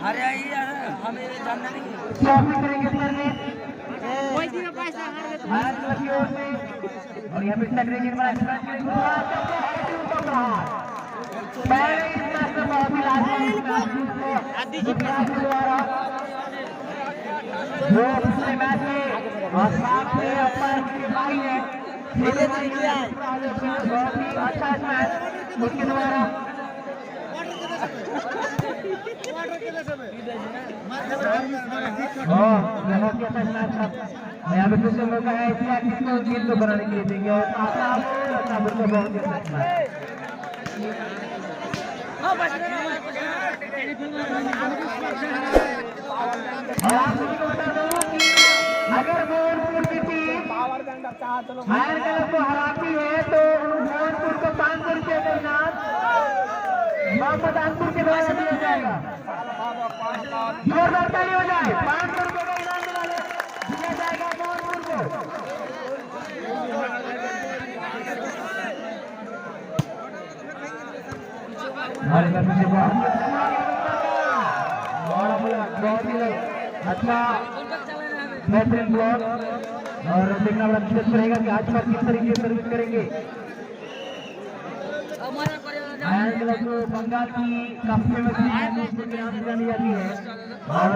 अरे यार हमें जानना नहीं और यहाँ पे मैच में और साथ में अपर भाई है बहुत ही अच्छा मैच उसके द्वारा यहाँ पे दूसरे मौका है इसलिए किसको जीत को बनाने के लिए देंगे और अपना बहुत ही अच्छा है। और आप सभी को बता दूं कि अगर मोहनपुर की टीम हायर क्लब को हराती है तो मोहनपुर को 500 रुपये का इनाम मोहम्मदानपुर के द्वारा दिया जाएगा। जोरदार ताली हो जाए। 500 रुपये का इनाम दिया जाएगा मोहनपुर को। बहुत ही अच्छा बेहतरीन ब्लॉक और देखना बड़ा दिलचस्प रहेगा कि आज बार किस तरीके से सर्विस करेंगे। बंगाल की काफी फेमस है जानी जाती है और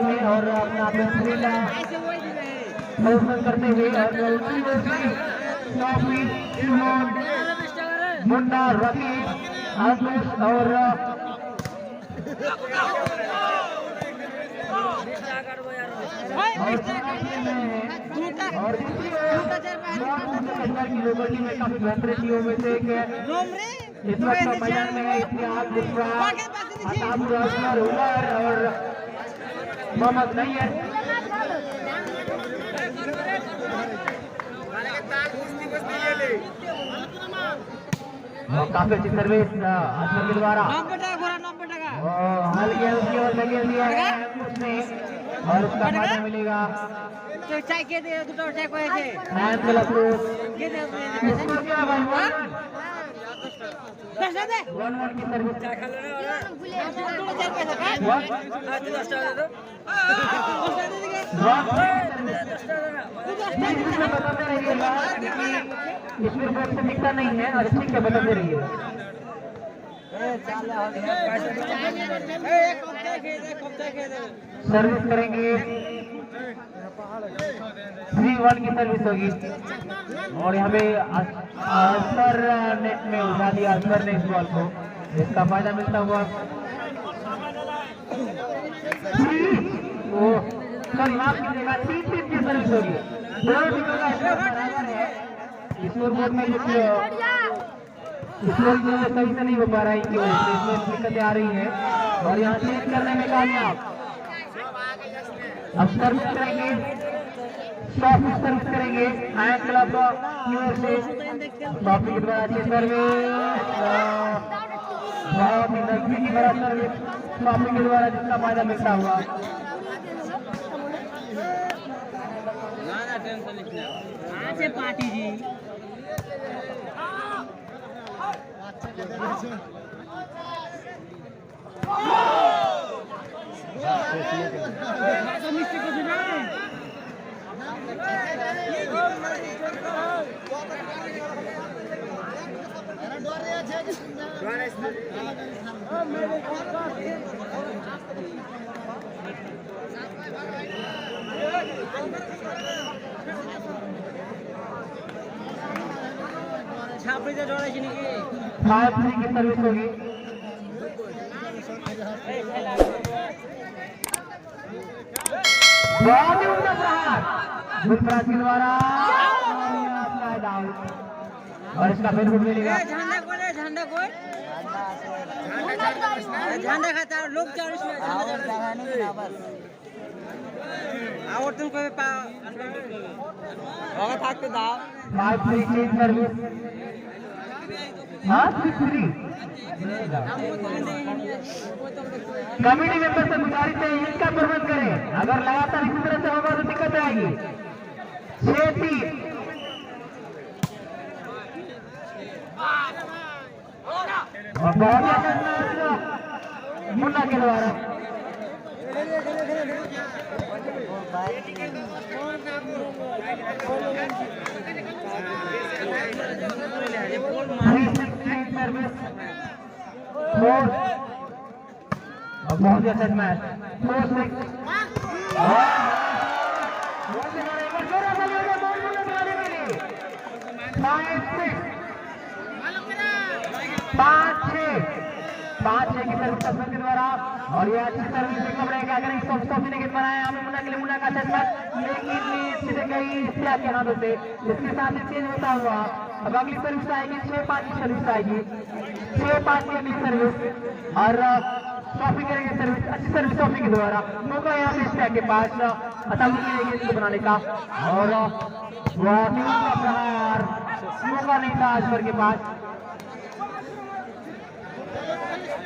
में और अपना करते हुए मुन्ना रवि आशुष और लोकल में काफी बेहतरीन टीमों में से एक इस वक्त मैदान में है इतिहास और मोहम्मद नैयर काफी अच्छी सर्विस अजमल के द्वारा हल गया उसकी ओर लगे दिया है उसने और उसका फायदा मिलेगा। चाय के दे दुटा चाय को ऐसे मैच गलत हो उसको क्या भाई पैसा दे 1-1 की सर्विस क्या खा लेना वाला आज 10 दे दो बताते रहिएगा इसमें बोर्ड से दिखता नहीं है और ठीक है बताते रहिए। सर्विस करेंगे 3-1 की सर्विस होगी और यहाँ पे असर नेट में उठा दिया असर ने इस बॉल को इसका फायदा मिलता हुआ सॉरी माफ कीजिएगा 3-3 की सर्विस होगी। दोनों टीमों का बराबर है। स्कोर बोर्ड में कुछ सही से नहीं हो पा रहा है इनकी वजह से इसमें दिक्कतें आ रही हैं और यहाँ चेंज करने में कामयाब। अब सर्विस करेंगे सॉफ्ट सर्विस करेंगे हायर क्लब की ओर से सॉफ्ट के द्वारा अच्छी सर्विस बहुत ही नजदीकी बड़ा सर्विस सॉफ्ट के द्वारा जिसका फायदा मिलता हुआ पार्टी जी छापड़ी से जोड़ा की सर्विस होगी। बहुत ही उम्दा प्रहार गुलफराज के द्वारा और इसका फेसबुक मिलेगा। झंडा को झंडा खाता लोग और तुमको থাকতে দাও 5-3 चेंज सर्विस हाँ 3-3 कमेटी मेंबर से गुजारिश है इसका प्रबंध करें अगर लगातार इसी तरह से होगा तो दिक्कत आएगी। 6-3 और बहुत अच्छा मुन्ना के द्वारा बहुत अच्छा मैच 4-6 5-6 की सर्विस के द्वारा और ये अच्छी सर्विस कम रहेगा। अगर इसको विकेट बनाया यहाँ पे मुन्ना के लिए मुन्ना का अच्छा लेकिन सीधे गई इश्तियाक के हाथों से, जिसके साथ चेंज होता हुआ अब अगली सर्विस आएगी 6-5 की सर्विस आएगी 6-5 की अगली सर्विस और टॉपिंग करेंगे सर्विस अच्छी सर्विस टॉपिंग के द्वारा। मौका यहाँ पे इश्तियाक के पास इसको बनाने का और मौका नहीं था अजमर के पास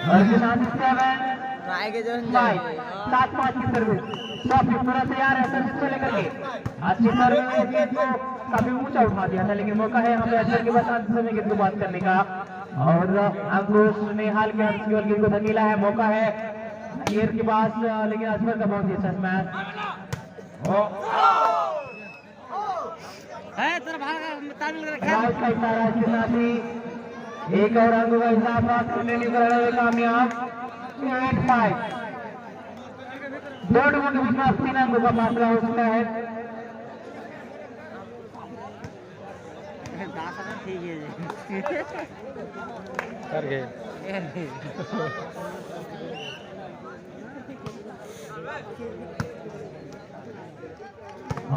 और 7-5 की सर्विस टॉपिंग पूरा तैयार है सर्विस को लेकर के। अच्छी सर्विस को काफी ऊंचा उठा दिया था लेकिन मौका है हमें अजमर के पास अंत समय की बात करने का और अंकुश ने हाल के गेंद को धकेला है। मौका है गेयर के पास लेकिन अजमर का बहुत ही अच्छा मैच एक और अंकों का इजाफा करने में कामयाब 8-5 दो टीमों के बीच में 3 अंकों का फासला हो चुका है।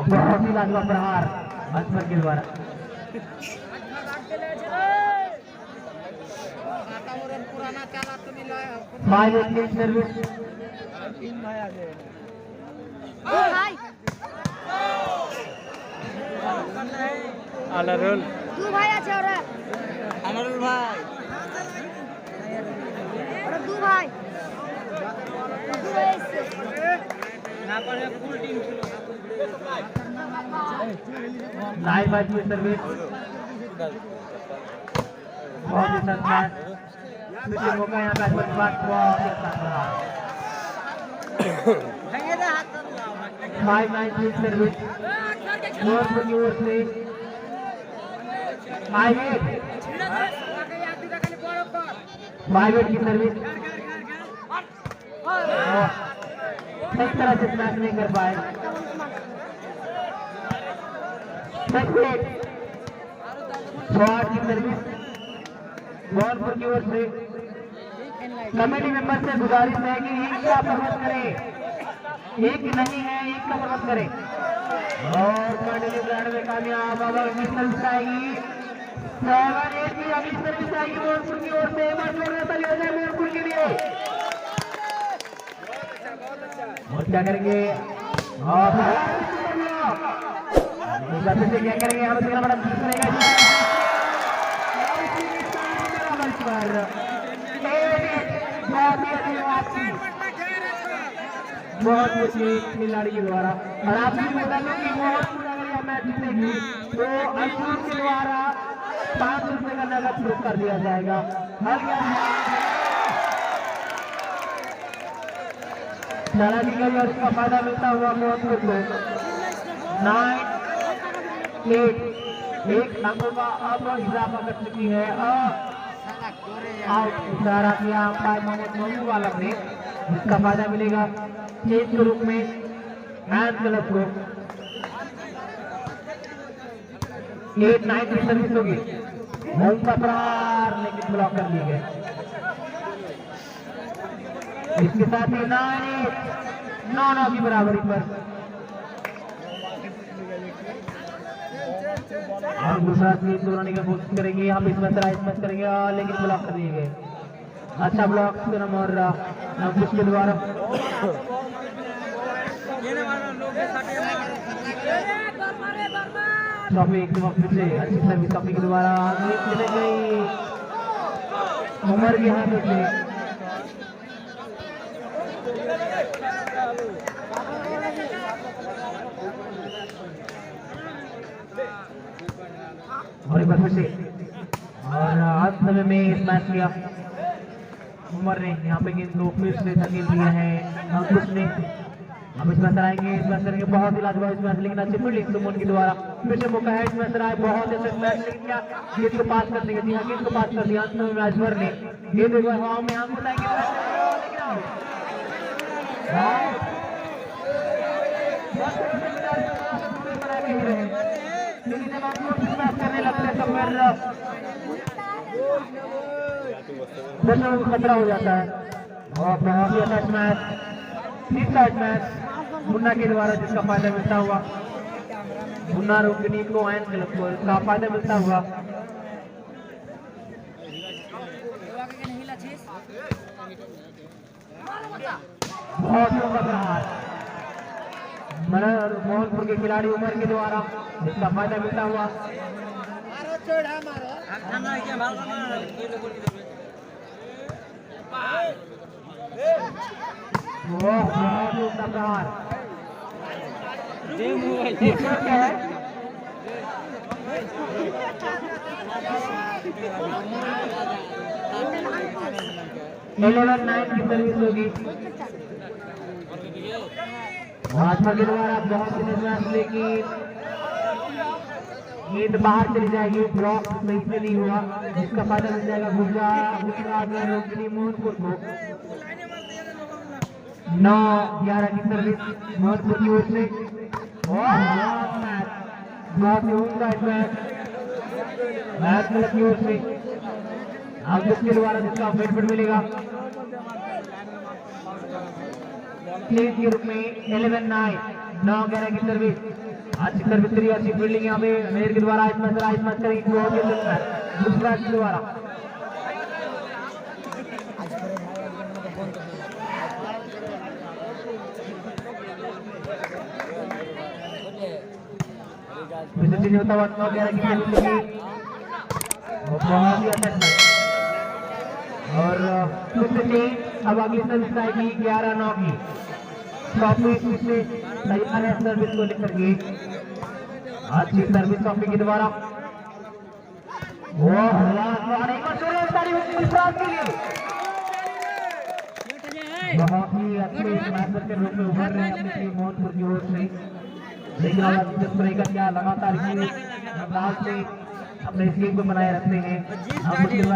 बहुत ही लाजवाब प्रहार अजमर के द्वारा सर्विस আলারুল দু ভাই আছে ওরা আনারুল ভাই ওরা দু ভাই না পারে ফুল টিম ছিল नाइस मैच में सर्विस बहुत ही अच्छा मैच फिर मौका यहाँ पे अजमर के पास बहुत ही अच्छा रहा। 5-9 की सर्विस नॉर्थ की ओर से 5-8 की सर्विस सही तरह से मैच नहीं कर पाए। 6-8 की सर्विस गोरखपुर की ओर से कमेटी मेंबर से गुजारिश है कि एक का प्रमोट करें, एक नहीं है एक का प्रमोट करें और कंटिन्यू ग्राउंड में कामयाब अगली सर्विस आएगी 7-8 की अगली सर्विस आएगी गोरखपुर की ओर से गोरखपुर के लिए और क्या करेंगे और क्या करेंगे हम तीन बड़ा बहुत मुश्किल खिलाड़ी के द्वारा और आप भी बता दो कि बहुत अगर मैच जीतेगी तो अंकुर के द्वारा 5 रुपए का नगद पुरस्कार दिया जाएगा। लड़ाई का उसका फायदा मिलता हुआ बहुत कुछ 9-8 एक अंकों का अब इजाफा कर चुकी है आउट इशारा किया अंपायर मोहम्मद मोहम्मद वाला ने जिसका फायदा मिलेगा चेंज के रूप में मैच क्लब को 8-9 की सर्विस होगी होम का प्रहार लेकिन ब्लॉक कर लिए गए। इसके साथ ही 9-9 की बराबरी पर और दूसरा स्वीप दोहराने की कोशिश करेंगे। यहाँ पे इसमें करेंगे लेकिन ब्लॉक कर दिए गए। अच्छा ब्लॉक और अंकुश के द्वारा से अच्छी सर्विस कंपनी के द्वारा उमर के हाथों से और एक बार फिर से और अंत समय में इस मैच किया उमर ने यहाँ पे गेंद को फिर से धकेल दिया है अंकुश ने। अब इसमें सर आएंगे, इसमें करेंगे बहुत ही लाजवाब इसमें, लेकिन अच्छी फील्डिंग सुमन के द्वारा फिर से मौका है इसमें सर आए, बहुत अच्छा मैच, लेकिन क्या गेंद को पास करने के, जी हाँ गेंद को पास कर दिया अंत में राजभर ने। गेंद एक बार हवाओं में आंख बताएंगे, लेकिन जब आप मैच करने लगते हैं तो फिर दर्शकों को खतरा हो जाता है। और बहुत ही अच्छा मैच, तीसरा मैच मुन्ना के द्वारा जिसका फायदा मिलता हुआ, मुन्ना रोकनी को एंड क्लब को इसका फायदा मिलता हुआ। बहुत ही प्रहार मोहनपुर के खिलाड़ी उमर के द्वारा जिसका फायदा मिलता हुआ। प्रहार 11-9 की सर्विस होगी भाजपा के द्वारा। बहुत ही निराश, लेकिन गेंद बाहर चली जाएगी, ब्लॉक में इसमें नहीं हुआ, जिसका फायदा मिल जाएगा रोकनी मोहनपुर को। 9-11 की सर्विस मोहनपुर की ओर से। बहुत ही ऊंचा मैच की ओर से अब जिसके द्वारा जिसका बेनिफिट मिलेगा प्लेस के रूप में 11-9 9-11 की सर्विस। अच्छी सर्विस करी, अच्छी फील्डिंग यहाँ पे मेयर के द्वारा इस मैच करेंगे दूसरा के द्वारा। होता हुआ 9-11 की सर्विस बहुत ही अच्छा और अब अगली सर्विस आएगी 11-9 की। सर्विस को लेकर के अच्छी सर्विस कॉपी के द्वारा बहुत ही अच्छे मैच के रूप में उभर रहे हैं अपनी मोहनपुर की ओर से। लेकिन क्या लगातार से अपने इस गेम को बनाए रखते हैं।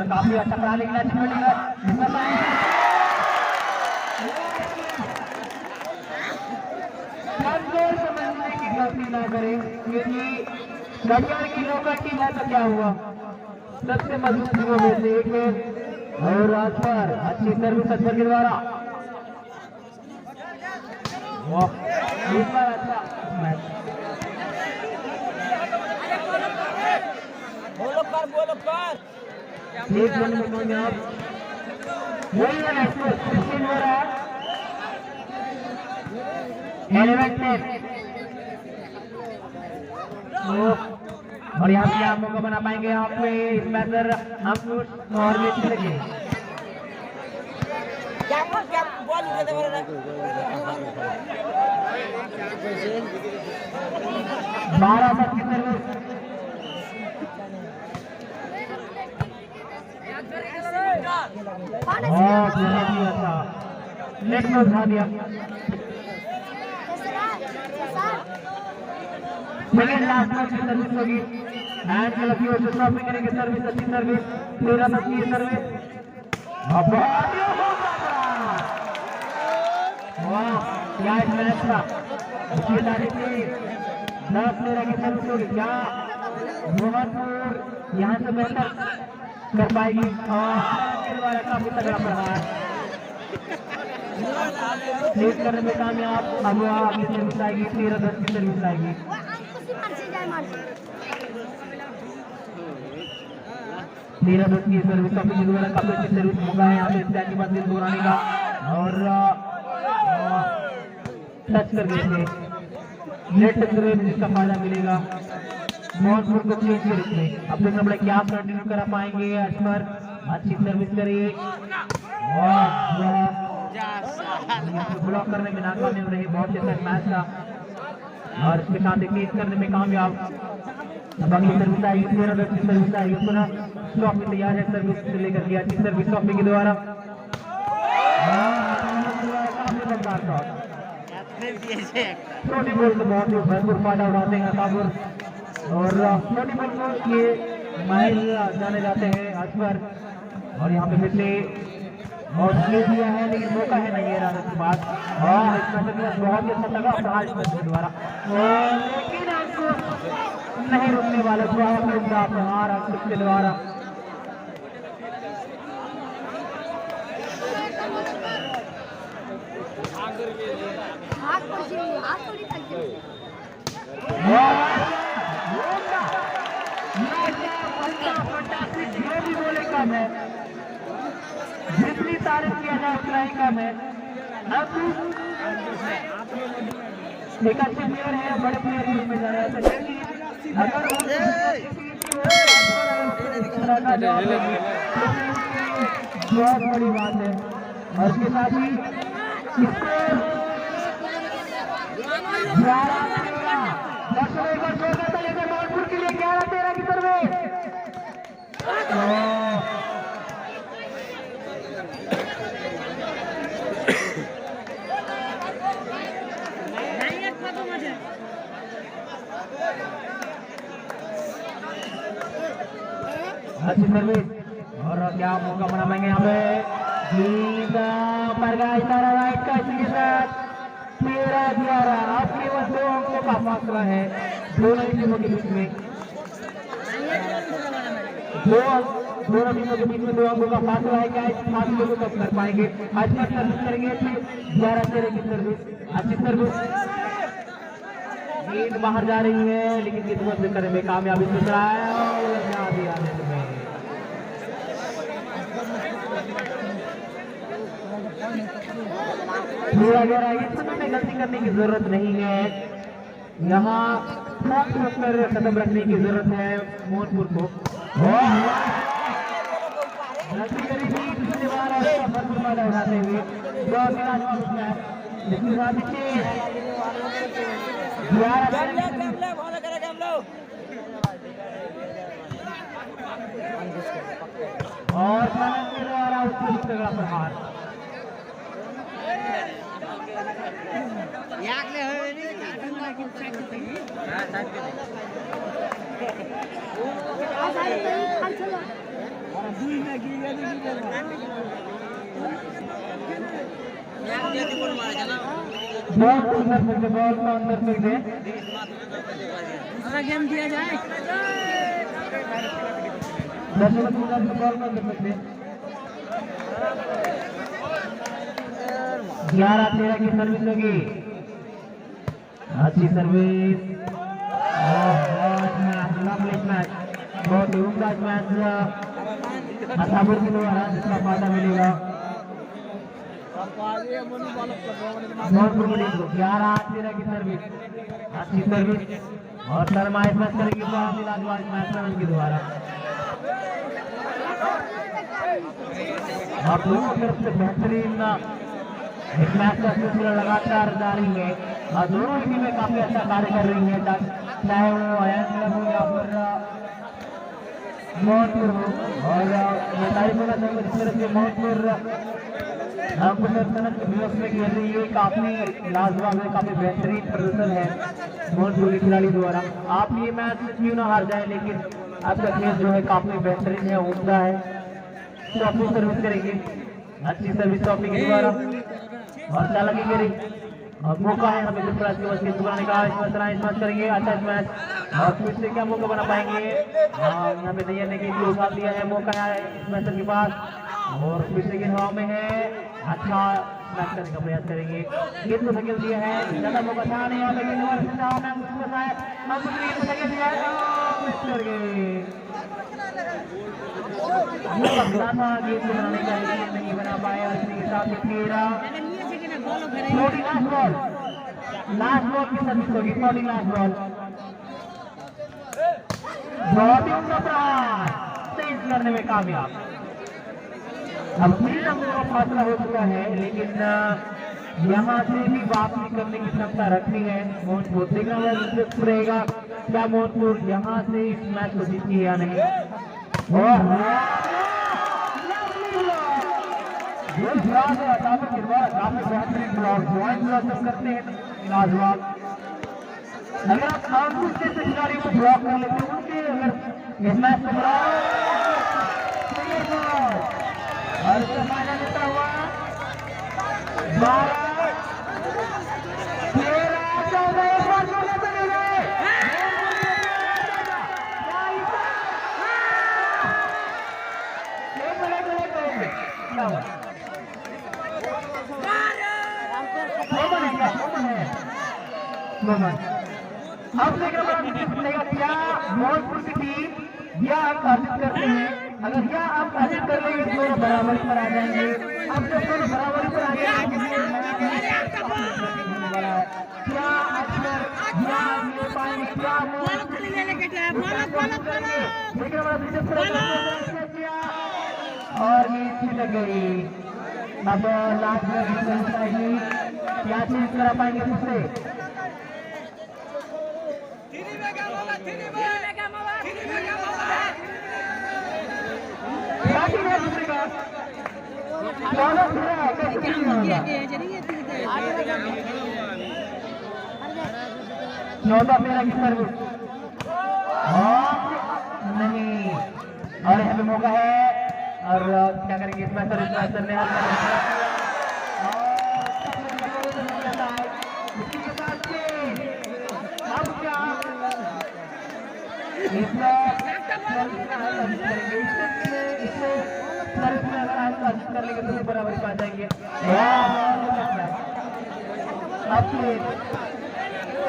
काफी अच्छा करा, लेकिन समझने की गलती ना करें, क्योंकि घड़ियाल की नौका टीम है तो क्या हुआ, सबसे मजबूत टीमों में से एक है। और आज पर अच्छी सर्विस अजमर के द्वारा इस बार अच्छा मैच एक रन में कौन आप वही रन हो रहा है 11-10 और यहाँ पे आप मौका बना पाएंगे यहाँ पे इस मैच अंकुश और मित्र के 12 ओवर की सर्विस नेट में उठा दिया। सेकेंड लास्ट मैच की सर्विस होगी एंड क्लब की ओर से ट्रॉफी करेंगे सर्विस, अच्छी सर्विस 13 की सर्विस। क्या इस मैच का उसकी तारीख से 10-13 की सर्विस होगी, क्या मोहनपुर यहाँ से बेहतर कर पाएगी और काफी तगड़ा प्रहार प्लेस करने में कामयाब। अब अगली सर्विस आएगी 13-10 की सर्विस आएगी। 13-10 की सर्विस काफी अच्छी सर्विस होगा यहाँ पे के बाद दोहराने का और टच कर गए थे नेट जिसका फायदा मिलेगा मोहनपुर को क्लीन के रूप में। अब देखना पड़ेगा क्या कंटिन्यू करा पाएंगे अजमर, अच्छी सर्विस करिए ब्लॉक करने में नाकामयाब रहे। बहुत अच्छा मैच था और इसके साथ एक तेज करने में कामयाब। अब अगली सर्विस आएगी, 13 रन की सर्विस आएगी, पुनः स्टॉप में तैयार है सर्विस से लेकर के अच्छी सर्विस स्टॉपिंग के द्वारा काफी दमदार शॉट। छोटी बॉल को बहुत ही भरपूर फायदा उठाते हैं काबुल और छोटी बॉल को ये माहिर जाने जाते हैं अजबर और यहाँ पे पिछले और ये दिया है लेकिन मौका है नहीं है रन के बाद और इसमें बहुत ही अच्छा लगा प्रहार के द्वारा लेकिन आपको नहीं रुकने वाले प्रहार के द्वारा जितनी तारीफ किया जाए उतना ही कम है। अब एक अच्छे प्लेयर है, बड़े प्लेयर के रूप में जाना जाता है अगर बहुत बड़ी बात है और उसके साथ ही मानपुर के लिए 11-13 की सर्विस अच्छी सर्विस और क्या मौका बना पाएंगे यहाँ पे राइट का इसके साथ 13-11 अब केवल 2 अंकों का फासला है दोनों टीमों के बीच में दोनों टीमों के बीच में 2 अंकों का फासला है। क्या इस फासले को कब कर पाएंगे? अच्छा सर्विस करेंगे 11-13 की सर्विस अच्छी सर्विस गेंद बाहर जा रही है लेकिन किस्मत से करने में कामयाबी मिल रहा है और गलती करने की जरूरत नहीं है। यहाँ पर कदम रखने की जरूरत है मोहनपुर को गलती करी थी पिछली बार भरपूर फायदा उठाते हुए और द्वारा उसको तगड़ा प्रहार बॉल को अंदर फेंक दे गेम दिया जाए 11-13 की सर्विस होगी अच्छी सर्विस बहुत उम्दा मैच अठापुर के द्वारा जिसका फायदा मिलेगा 11-13 की सर्विस अच्छी सर्विस और शर्मा इस मैच करेगी मैच के द्वारा आप लोगों की तरफ से बेहतरीन एक मैच का सिलसिला लगातार जारी है और दोनों ही टीमें काफी अच्छा कार्य कर रही है चाहे वो अयन क्लब हो या फिर मोहनपुर हो और मैं तारीफ करना चाहूँगा जिस तरह से मोहनपुर में खेल रही है काफी लाजवाब है काफी बेहतरीन प्रदर्शन है मोहनपुर के खिलाड़ी द्वारा। आप ये मैच क्यों ना हार जाए लेकिन आपका खेल जो है काफी बेहतरीन है उम्दा है तो अपनी सर्विस करेंगे अच्छी सर्विस टॉपिंग के द्वारा और क्या लगेंगे रही और मौका है हमें मैच करेंगे अच्छा मैच और फिर से क्या मौका बना पाएंगे यहाँ पे तैयार ने उठा दिया है मौका है इस मैच के पास और फिर से हवा में है अच्छा मैच करने का प्रयास करेंगे गेंद को धकेल दिया है ज्यादा मौका था नहीं और लेकिन बनाने का लेकिन नहीं बना पाया इसके साथ लास्ट बॉल की सर्विस होगी लास्ट बॉल बहुत ही तेज करने में कामयाब। अब 3 अंकों का फासला हो चुका है लेकिन यहाँ से भी वापसी करने की क्षमता रखनी है मोहनपुर। देखना होगा दिलचस्प रहेगा क्या मोहनपुर यहाँ से इस मैच को जीती है या नहीं। और काफी बेहतरीन ब्लॉक ज्वाइन ब्लॉक करते हैं लाजवाब। अगर आप कानपुर से खिलाड़ियों को ब्लॉक कर लेते हैं उनके अगर इस मैच को और इसका फायदा लेता हुआ 12 13 14 एक बार बोले चले गए क्या हुआ अब देखना बड़ा दिलचस्प रहेगा क्या मोहनपुर की टीम या आप अर्जित करते हैं। अगर या आप अर्जित कर लेंगे तो दोनों बराबरी पर आ जाएंगे। अब जब दोनों बराबरी पर आ जाएंगे क्या अक्षर या ले पाएंगे क्या देखना बड़ा दिलचस्प रहेगा। और ये छिटक गई। अब लास्ट में क्या चेंज करा पाएंगे उससे चौदह मेरा की सर्विस नहीं और यहाँ पे मौका है और क्या करेंगे इसमें सर्विस करने कर लेंगे तो बराबर पा जाएंगे।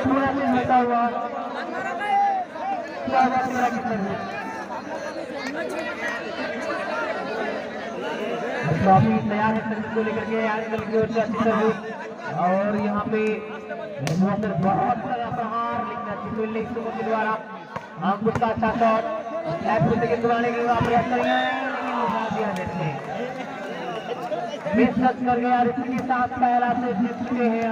पूरा से मिलता हुआ काफी तैयार है सर्विस को लेकर के एंगल की ओर से अच्छी सर्विस और यहाँ पे बहुत बड़ा प्रहार लेकिन अच्छी फील्डिंग के द्वारा अंकुश का अच्छा शॉट सेकंड दिलाने के लिए प्रयास करेंगे लेकिन उठा दिया नेट मिस कर गया। इसी के साथ पहला से जीत चुके हैं